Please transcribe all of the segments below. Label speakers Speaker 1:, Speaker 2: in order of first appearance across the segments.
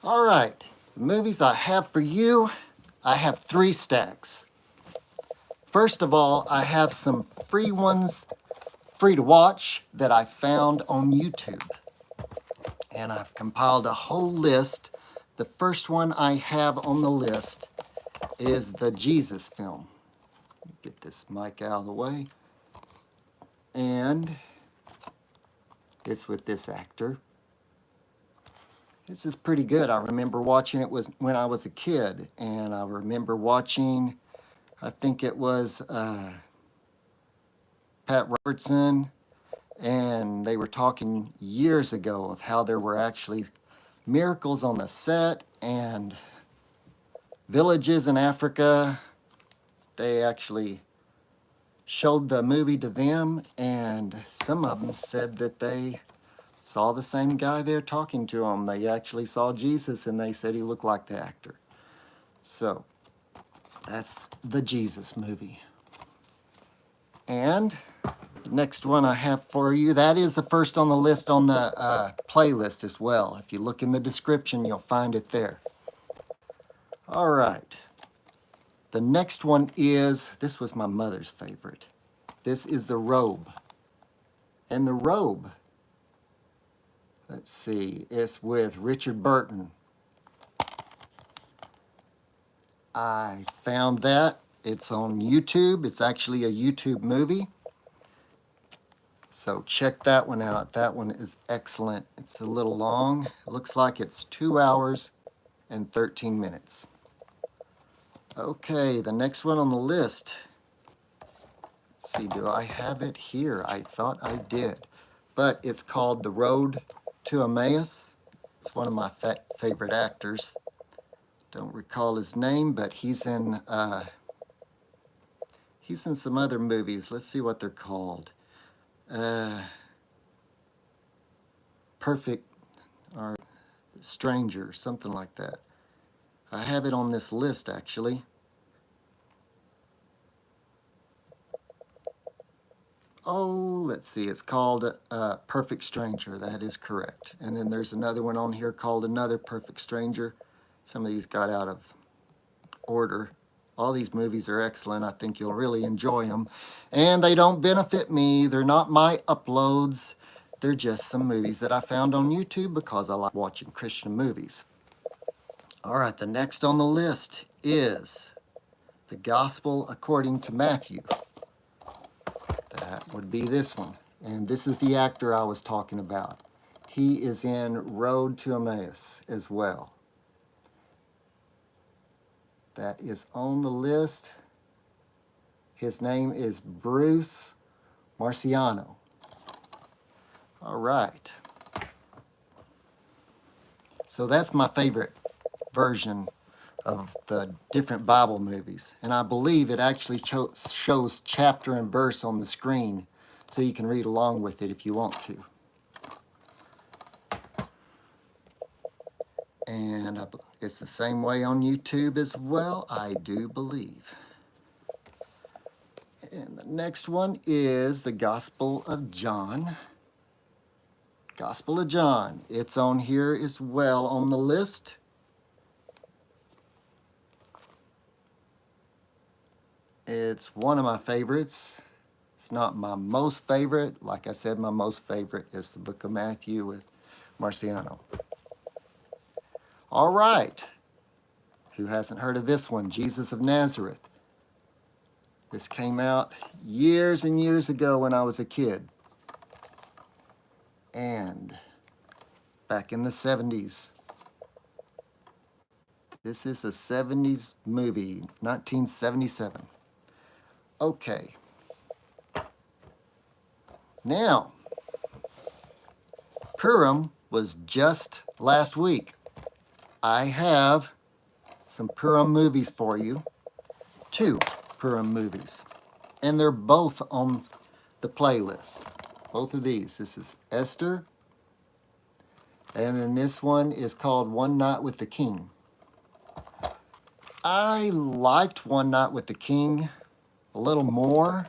Speaker 1: All right, the movies I have for you, I have 3 stacks. First of all, I have some free ones, free to watch, that I found on YouTube. And I've compiled a whole list. The first one I have on the list is the Jesus film. Get this mic out of the way. And it's with this actor. This is pretty good. I remember watching it when I was a kid, and I remember watching, I think it was Pat Robertson, and they were talking years ago of how there were actually miracles on the set, and villages in Africa, they actually showed the movie to them, and some of them said that they saw the same guy there talking to them. They actually saw Jesus, and they said he looked like the actor. So, that's the Jesus movie. And the next one I have for you, that is the first on the list on the playlist as well. If you look in the description, you'll find it there. All right. The next one is, this was my mother's favorite. This is The Robe. And The Robe, let's see, it's with Richard Burton. I found that. It's on YouTube. It's actually a YouTube movie. So check that one out. That one is excellent. It's a little long. It looks like it's 2 hours and 13 minutes. Okay, the next one on the list. Let's see, do I have it here? I thought I did. But it's called The Road to Emmaus. It's one of my favorite actors. Don't recall his name, but he's in some other movies. Let's see what they're called. Perfect or Stranger, something like that. I have it on this list, actually. Oh, let's see. It's called Perfect Stranger. That is correct. And then there's another one on here called Another Perfect Stranger. Some of these got out of order. All these movies are excellent. I think you'll really enjoy them. And they don't benefit me. They're not my uploads. They're just some movies that I found on YouTube because I like watching Christian movies. All right, the next on the list is The Gospel According to Matthew. That would be this one. And this is the actor I was talking about. He is in Road to Emmaus as well. That is on the list. His name is Bruce Marciano. All right. So that's my favorite version of the different Bible movies. And I believe it actually shows chapter and verse on the screen, so you can read along with it if you want to. And it's the same way on YouTube as well, I do believe. And the next one is the Gospel of John. Gospel of John. It's on here as well on the list. It's one of my favorites. It's not my most favorite. Like I said, my most favorite is the book of Matthew with Marciano. All right. Who hasn't heard of this one? Jesus of Nazareth. This came out years and years ago when I was a kid. And back in the 70s. This is a 70s movie, 1977. Okay. Now, Purim was just last week. I have some Purim movies for you. 2 Purim movies. And they're both on the playlist. Both of these. This is Esther. And then this one is called One Night with the King. I liked One Night with the King a little more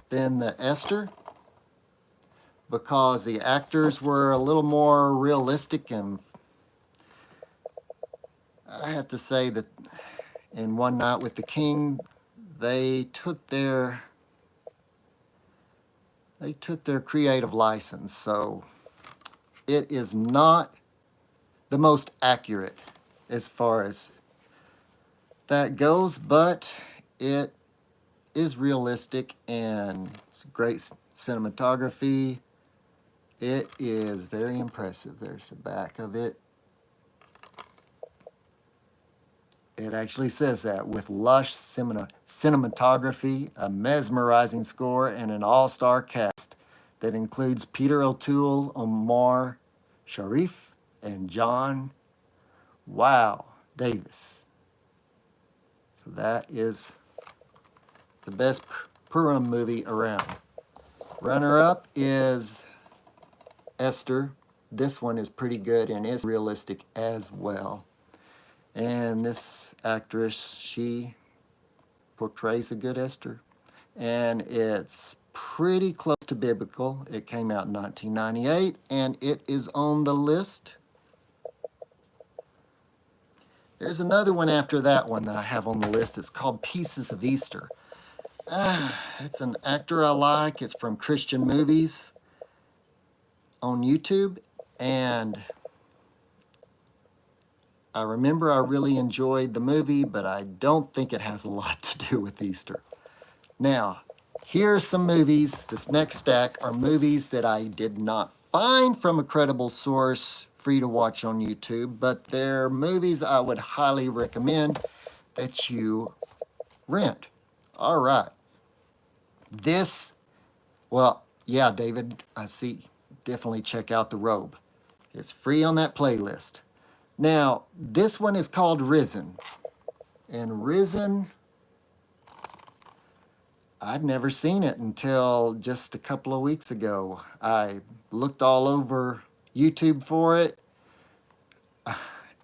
Speaker 1: than the Esther, because the actors were a little more realistic, and I have to say that in One Night with the King, they took their creative license, so it is not the most accurate as far as that goes, but it is realistic and it's great cinematography. It is very impressive. There's the back of it. It actually says that, with lush cinematography, a mesmerizing score, and an all-star cast that includes Peter O'Toole, Omar Sharif, and John Davis. So that is the best Purim movie around. Runner-up is Esther. This one is pretty good and is realistic as well. And this actress, she portrays a good Esther. And it's pretty close to biblical. It came out in 1998, and it is on the list. There's another one after that one that I have on the list. It's called Pieces of Easter. It's an actor I like. It's from Christian Movies on YouTube. And I remember I really enjoyed the movie, but I don't think it has a lot to do with Easter. Now, here are some movies. This next stack are movies that I did not find from a credible source free to watch on YouTube, but they're movies I would highly recommend that you rent. All right. Well, yeah, David, I see. Definitely check out The Robe. It's free on that playlist. Now, this one is called Risen. And Risen, I'd never seen it until just a couple of weeks ago. I looked all over YouTube for it,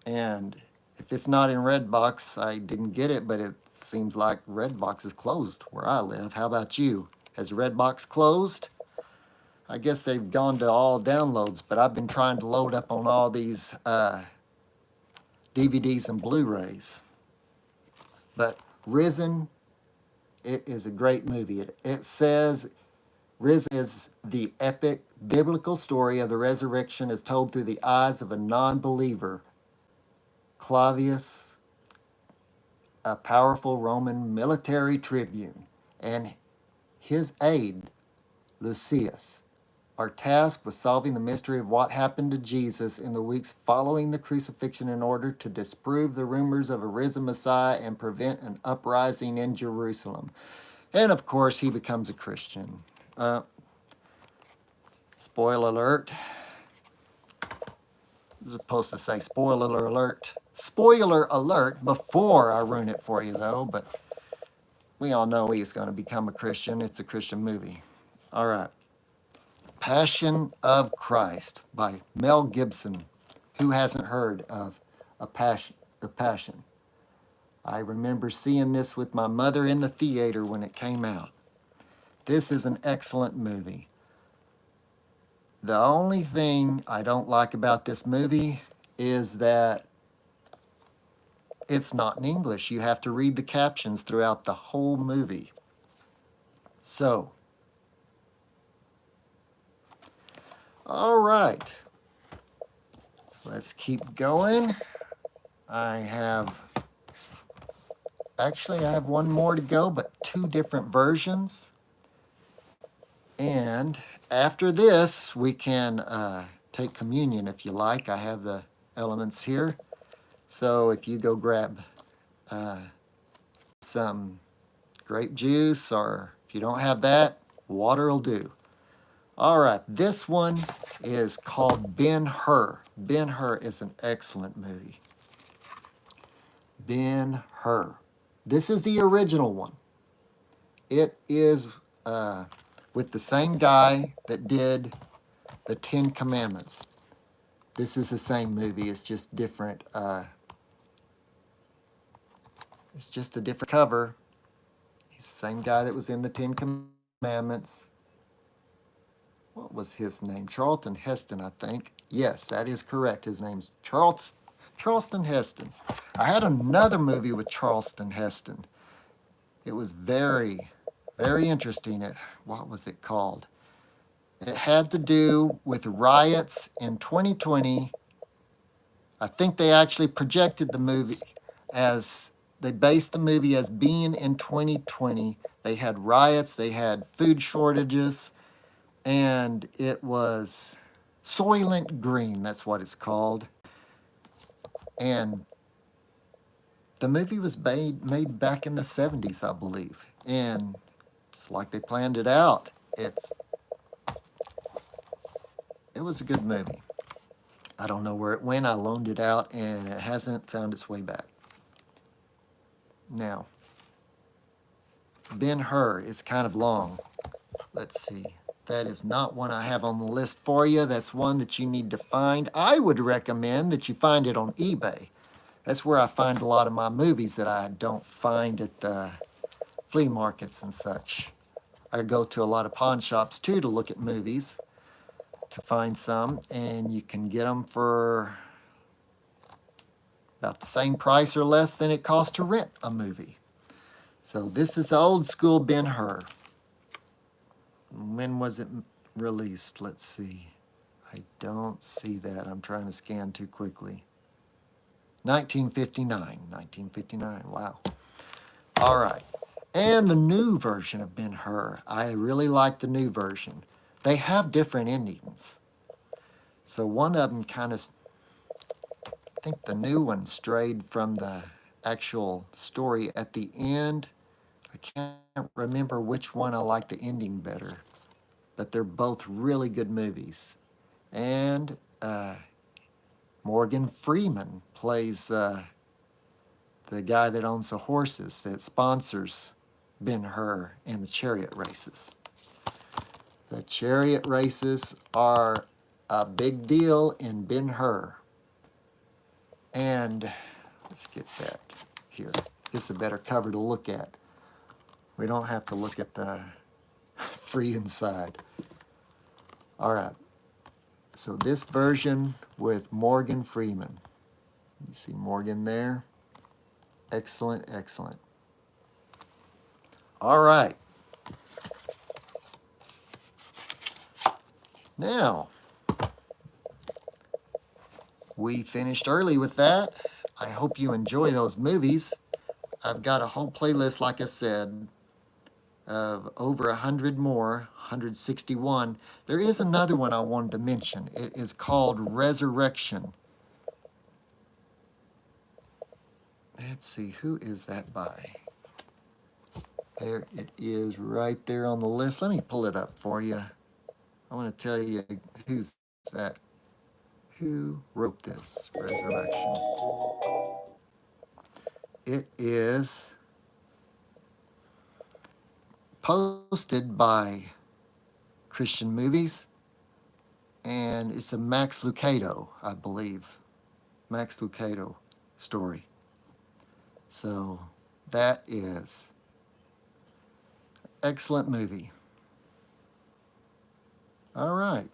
Speaker 1: and if it's not in Redbox, I didn't get it, but it seems like Redbox is closed where I live. How about you? Has Redbox closed? I guess they've gone to all downloads, but I've been trying to load up on all these DVDs and Blu-rays. But Risen, it is a great movie. It says Risen is the epic biblical story of the resurrection as told through the eyes of a non-believer, Claudius, a powerful Roman military tribune, and his aide, Lucius, are tasked with solving the mystery of what happened to Jesus in the weeks following the crucifixion in order to disprove the rumors of a risen Messiah and prevent an uprising in Jerusalem. And of course, he becomes a Christian. Spoiler alert. I was supposed to say spoiler alert. Spoiler alert before I ruin it for you, though, but we all know he's going to become a Christian. It's a Christian movie. All right. Passion of Christ by Mel Gibson. Who hasn't heard of The Passion? I remember seeing this with my mother in the theater when it came out. This is an excellent movie. The only thing I don't like about this movie is that it's not in English. You have to read the captions throughout the whole movie. So, all right, let's keep going. I have one more to go, but two different versions. And after this, we can take communion if you like. I have the elements here. So if you go grab some grape juice, or if you don't have that, water will do. All right, this one is called Ben-Hur. Ben-Hur is an excellent movie. Ben-Hur. This is the original one. It is with the same guy that did the Ten Commandments. This is the same movie. It's just different. It's just a different cover. He's the same guy that was in the Ten Commandments. What was his name? Charlton Heston, I think. Yes, that is correct. His name's Charlton Heston. I had another movie with Charleston Heston. It was very, very interesting. What was it called? It had to do with riots in 2020. I think they actually projected the movie as, they based the movie as being in 2020. They had riots, they had food shortages, and it was Soylent Green, that's what it's called. And the movie was made back in the 70s, I believe. And it's like they planned it out. It was a good movie. I don't know where it went. I loaned it out and it hasn't found its way back. Now, Ben-Hur is kind of long. Let's see. That is not one I have on the list for you. That's one that you need to find. I would recommend that you find it on eBay. That's where I find a lot of my movies that I don't find at the flea markets and such. I go to a lot of pawn shops too to look at movies, to find some, and you can get them for about the same price or less than it costs to rent a movie. So this is the old school Ben-Hur. When was it released? Let's see. I don't see that. I'm trying to scan too quickly. 1959. 1959. Wow. All right. And the new version of Ben-Hur. I really like the new version. They have different endings. So one of them kind of, I think the new one strayed from the actual story at the end. I can't remember which one I like the ending better, but they're both really good movies. And Morgan Freeman plays the guy that owns the horses that sponsors Ben-Hur and the chariot races. The chariot races are a big deal in Ben-Hur. And let's get that here. This is a better cover to look at. We don't have to look at the free inside. All right. So this version with Morgan Freeman. You see Morgan there? Excellent, excellent. All right. Now, we finished early with that. I hope you enjoy those movies. I've got a whole playlist, like I said, of over 100 more, 161. There is another one I wanted to mention. It is called Resurrection. Let's see, who is that by? There it is right there on the list. Let me pull it up for you. I want to tell you who's that. Who wrote this, Resurrection? It is posted by Christian Movies, and it's a Max Lucado, I believe. Max Lucado story. So that is excellent movie. All right.